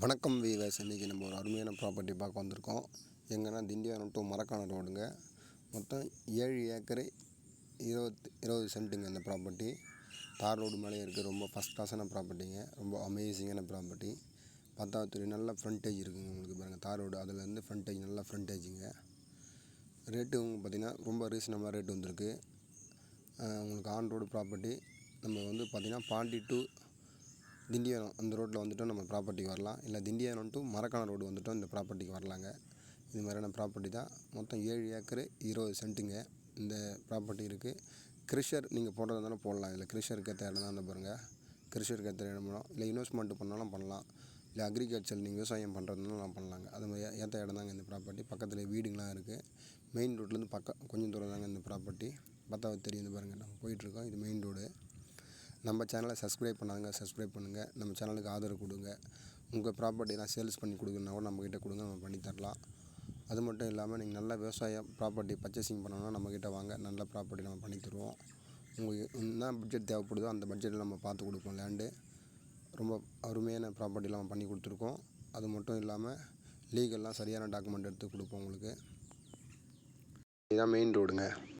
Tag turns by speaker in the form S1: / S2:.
S1: வணக்கம் வீவர்ஸ். இன்றைக்கி நம்ம ஒரு அருமையான ப்ராப்பர்ட்டி பார்க்க வந்திருக்கோம். எங்கன்னா திண்டிவனம் டு மரக்காணம் ரோடுங்க. மொத்தம் 7 ஏக்கரு 20 சென்ட்டுங்க இந்த ப்ராப்பர்ட்டி. தார் ரோடு மேலே இருக்குது. ரொம்ப ஃபஸ்ட் கிளாஸான ப்ராப்பர்ட்டிங்க. ரொம்ப அமேசிங்கான ப்ராப்பர்ட்டி. 10வது நல்ல ஃப்ரண்டேஜ் இருக்குதுங்க. உங்களுக்கு பாருங்கள், தார் ரோடு அதுலேருந்து ஃப்ரண்டேஜ் நல்ல ஃப்ரண்டேஜுங்க. ரேட்டு பார்த்திங்கன்னா ரொம்ப ரீசனபிளாக ரேட்டு வந்திருக்கு. உங்களுக்கு ஆன் ரோடு ப்ராப்பர்ட்டி. நம்ம பார்த்திங்கன்னா பாண்டி டு திண்டிவனம் அந்த ரோட்டில் வந்துவிட்டோம் நம்ம ப்ராப்பர்ட்டிக்கு வரலாம். இல்லை திண்டிவனம் டு மரக்காணம் ரோடு வந்துவிட்டோம் இந்த ப்ராப்பர்ட்டிக்கு வரலாங்க. இது மாதிரியான ப்ராப்பர்ட்டி தான். மொத்தம் 7 ஏக்கரு 20 சென்ட்டுங்க இந்த ப்ராப்பர்ட்டி இருக்குது. கிருஷர் நீங்கள் போடுறதா இருந்தாலும் போடலாம். இதில் கிருஷருக்கு ஏற்ற இடம் தான் வந்து பாருங்கள். கிருஷருக்கு ஏற்ற இடம் இல்லை இன்வெஸ்ட்மெண்ட் பண்ணாலும் பண்ணலாம். இல்லை அக்ரிகல்ச்சர் நீங்கள் விவசாயம் பண்ணுறதுனாலும் நான் பண்ணலாங்க. அது மாதிரி ஏற்ற இடம் தாங்க இந்த ப்ராப்பர்ட்டி. பக்கத்தில் வீடுங்களாம் இருக்குது. மெயின் ரோட்லேருந்து கொஞ்சம் தூரம் தாங்க இந்த ப்ராப்பர்ட்டி. 10வது தெரியுது பாருங்கள், நம்ம போயிட்டுருக்கோம். இது மெயின் ரோடு. நம்ம சேனலை சப்ஸ்கிரைப் பண்ணாதுங்க, சப்ஸ்கிரைப் பண்ணுங்கள். நம்ம சேனலுக்கு ஆதரவு கொடுங்க. உங்கள் ப்ராப்பர்ட்டிலாம் சேல்ஸ் பண்ணி கொடுக்குறனா கூட நம்மக்கிட்ட கொடுங்க, நம்ம பண்ணி தரலாம். அது மட்டும் இல்லாமல் நீங்கள் நல்ல விவசாயம் ப்ராப்பர்ட்டி பர்ச்சேசிங் பண்ணணும்னா நம்மக்கிட்ட வாங்க. நல்ல ப்ராப்பர்ட்டி நம்ம பண்ணி தருவோம். உங்களுக்கு என்ன பட்ஜெட் தேவைப்படுதோ அந்த பட்ஜெட்டில் நம்ம பார்த்து கொடுப்போம். லேண்டு ரொம்ப அருமையான ப்ராப்பர்ட்டிலாம் நம்ம பண்ணி கொடுத்துருக்கோம். அது மட்டும் இல்லாமல் லீகல்லாம் சரியான டாக்குமெண்ட் எடுத்து கொடுப்போம் உங்களுக்கு. இதுதான் மெயின் ரோடுங்க.